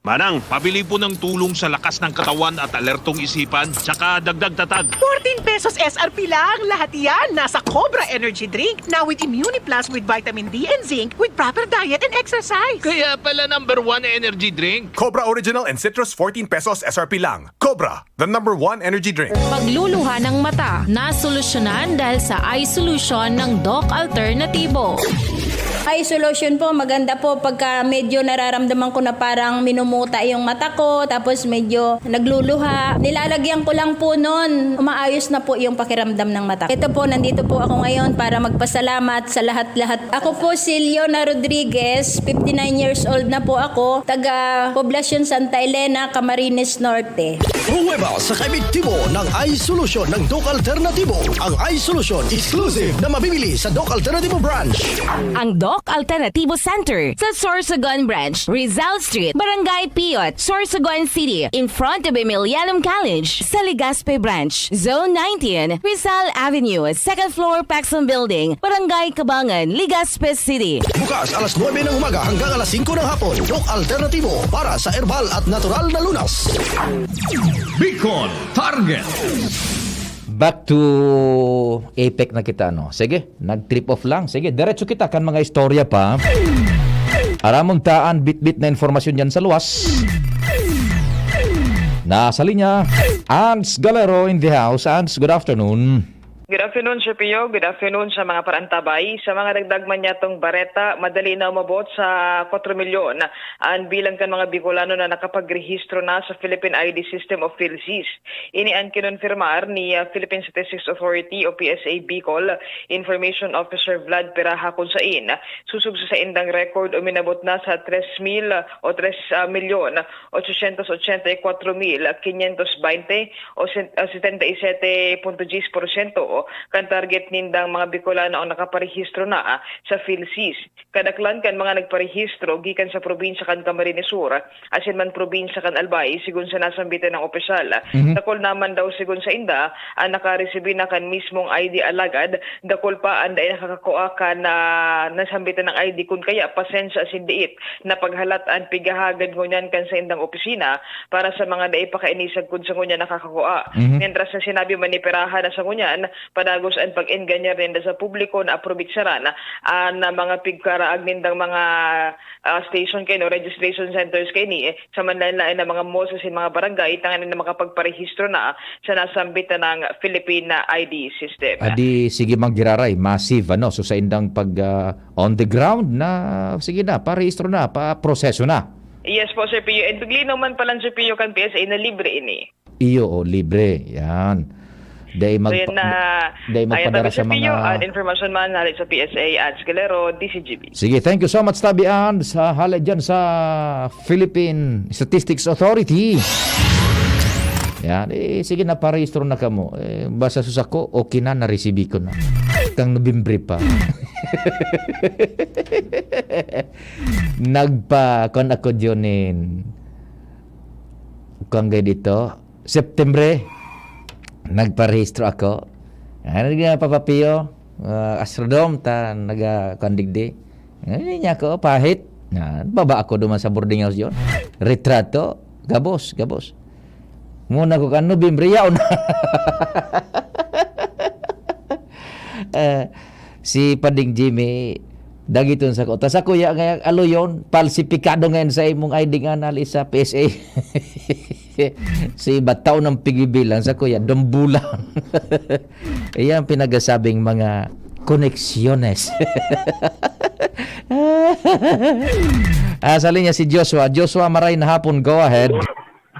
Manang, pabili po ng tulong sa lakas ng katawan at alertong isipan, tsaka dagdag tatag. 14 pesos SRP lang. Lahat yan nasa Cobra Energy Drink. Now with Immuniplus with vitamin D and zinc with proper diet and exercise. Kaya pala #1 energy drink. Cobra Original and Citrus 14 pesos SRP lang. Cobra, the #1 energy drink. Pagluluha ng mata, nasolusyonan dahil sa eye solution ng Doc Alternativo. Eye solution po, maganda po pagka medyo nararamdaman ko na parang minumuta yung mata ko, tapos medyo nagluluha. Nilalagyan ko lang po nun, umaayos na po yung pakiramdam ng mata. Ito po, nandito po ako ngayon para magpasalamat sa lahat-lahat. Ako po si Leona Rodriguez, 59 years old na po ako, taga Poblacion Santa Elena, Camarines Norte. Pruweba sa kaebektibo ng Eye Solution ng Doc Alternativo. Ang Eye Solution exclusive na mabibili sa Doc Alternativo branch. Ang Doc Alternativo Center sa Sorsogon Branch, Rizal Street, Barangay Piot, Sorsogon City, in front of Emilianum College, sa Legazpi Branch, Zone 19, Rizal Avenue, 2nd floor, Paxson Building, Barangay Cabangan, Legazpi City. Bukas alas 9 ng umaga hanggang alas 5 ng hapon. Doc Alternativo para sa herbal at natural na lunas. Bicol Target. Back to APEC na kita, no? Sige, nag-trip off lang. Sige, diretso kita kan mga istorya pa. Aramong taan, bit-bit na informasyon yan sa luwas. Nasa linya, Ants Galero in the house. Ants, good afternoon. Good afternoon, Sir Pio. Good afternoon sa mga parantabay. Sa mga dagdag man yatong bareta, madali na umabot sa 4 milyon ang bilang kan mga Bicolano na nakapagrehistro na sa Philippine ID System of PhilSys. Inian kinonfirmar ni Philippine Statistics Authority o PSA Bicol Information Officer Vlad Peraha kung sain susug sa indang record uminabot na sa 3,884,520 o 77.10% kan target nindang mga Bicolano ang nakaparehistro na sa PhilSys. Kadaklan kan mga nagparehistro gikan sa probinsya kan Camarines Sur, asin man probinsya kan Albay sigun sa nasambitan ng opisyal. Dakol naman daw sigun sa inda ang nakaresibi na kan mismong ID alagad, dakol pa ang dahil nakakakuha ka na nasambitan ng ID kun kaya pasensya asin diit na paghalat ang pigahagad ngunyan kan sa indang opisina para sa mga dai pakainisag kun sa ngunyan nakakakuha. Mientras na sinabi man ni Peraha na sa ngunyan padagos ang pag-enganyar rin sa publiko na aprobitsaran na mga pigkaraag nindang mga station kayo, registration centers kayo ni sa manlain na mga malls sa mga barangay tangan na makapagparehistro na sa nasambitan ng Philippine ID system. Adi, sige manggiraray, massive, ano? So sa indang pag on the ground na, sige na, parehistro na, proseso na. Yes po, Sir Pio. And paglinaw man pala, Sir Pio, kan PSA na libre ini. Iyo, libre. Yan. Day magpadara sa mga information man nalit sa PSA at Galero, DCGB. Sige, thank you so much Tabian sa halad dyan sa Philippine Statistics Authority. Yan, sige na parehistro na kamo. Basta susako, okay na, naresibi ko na. Kang Nobyembre pa. Nagpa-kon ako dyonin. Kung gaya dito, September, nagparehistro ako. Ano nga papapiyo? Astrodome ta nagakandigdi. Ano niya ako pahit. Baba ako duman sa boarding house yon. Retrato, gabos. Muna ko kan Nobyembre yaon. Si Pading Jimmy dagiton sa ko. Tas ako ya nga alo yon, falsifikado ngayon sa imong ID nga nali sa PSA. Si bataw ng pigibilang sa kuya dumbulang. Iyan pinagasabing mga koneksyones. Sa linya si Joshua. Joshua, maray na hapon. Go ahead.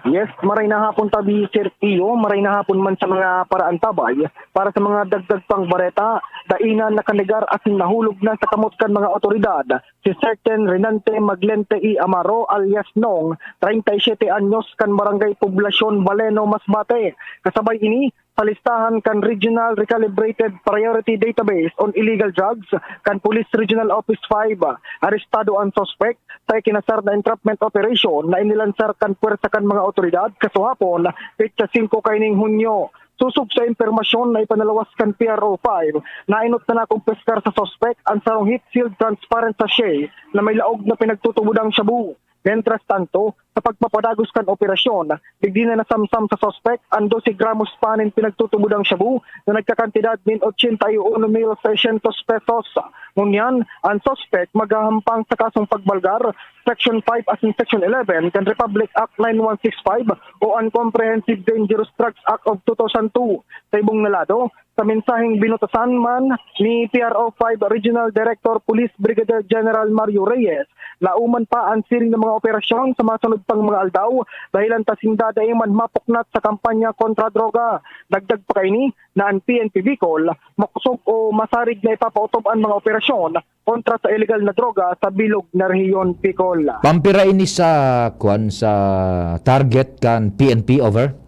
Yes, maray na hapon tabi Sir Pio, maray na hapon man sa mga paraan tabay para sa mga dagdag pang bareta, dainan na kanigar asin nahulog na sa kamot kan mga otoridad. Si Certain Renante Maglente I Amaro alias Nong, 37 anyos kan Barangay Poblacion Baleno Masbate. Kasabay ini sa listahan kan Regional Recalibrated Priority Database on Illegal Drugs kan Police Regional Office 5. Arestado ang suspect sa ikinasar na entrapment operation na inilansar kan puwersa kan mga otoridad kasuhapon petsa 5 kaining Hunyo. Susub sa impormasyon na ipanalawas kan PRO 5, nainot na nakumpeskar sa suspect ang sarong heat-sealed transparent sachet na may laog na pinagtutubudang shabu. Mientras tanto, sa pagpapadagos kan operasyon. Digdi na nasamsam sa suspect ang 12 gramos panin pinagtutubudang shabu na nagkakantidad min 81,600 pesos. Ngunyan, ang suspect maghahampang sa kasong pagbalgar, Section 5 as in Section 11 kan Republic Act 9165 o Uncomprehensive Dangerous Drugs Act of 2002. Sa ibong nalado, sa mensaheng binutasan man ni PRO 5 Regional Director Police Brigadier General Mario Reyes, lauman pa ang siring ng mga operasyon sa masunod pang mga aldaw dahil ang tasinda dahil man mapuknat sa kampanya kontra droga. Dagdag pa kaini na ang PNP Bicol makusog o masarig na ipapautob ang mga operasyon kontra sa illegal na droga sa bilog na rehiyon Bicol. Pampira ini sa sa target kan PNP over.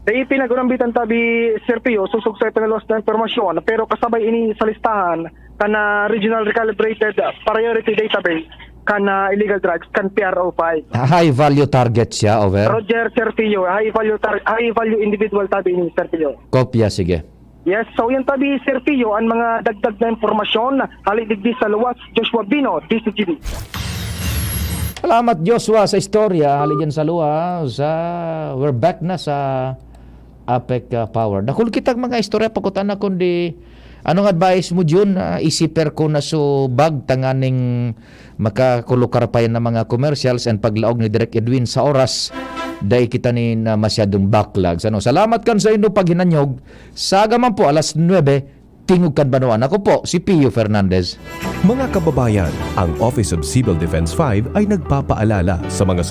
Dahil pinagurambitan tabi Sir Pio, susog sa ipinalos na informasyon pero kasabay ini sa listahan kana Regional Recalibrated Priority Database kana illegal drugs kan PRO 5. High value target siya over. Roger Sir Pio, high value individual tabi ni Sir Pio. Kopya sige. Yes, so yan tabi Sir Pio ang mga dagdag na informasyon halidigdi sa luwas Joshua Bino, DCGD. Salamat Joshua sa istorya. Hali dyan sa luwa. We're back na sa APEC Power. Nakul kitang mga istorya pakutan na kundi anong advice mo dyan? Isiper ko na so bag tanganing makakulukar pa yan ng mga commercials and paglaog ni Direk Edwin sa oras dahil kita ni na masyadong backlogs. Salamat kan sa inyo paghinanyog. Saga man po alas 9 tingog kan banuan. Ako po si Pio Fernandez. Mga kababayan, ang Office of Civil Defense 5 ay nagpapaalala sa mga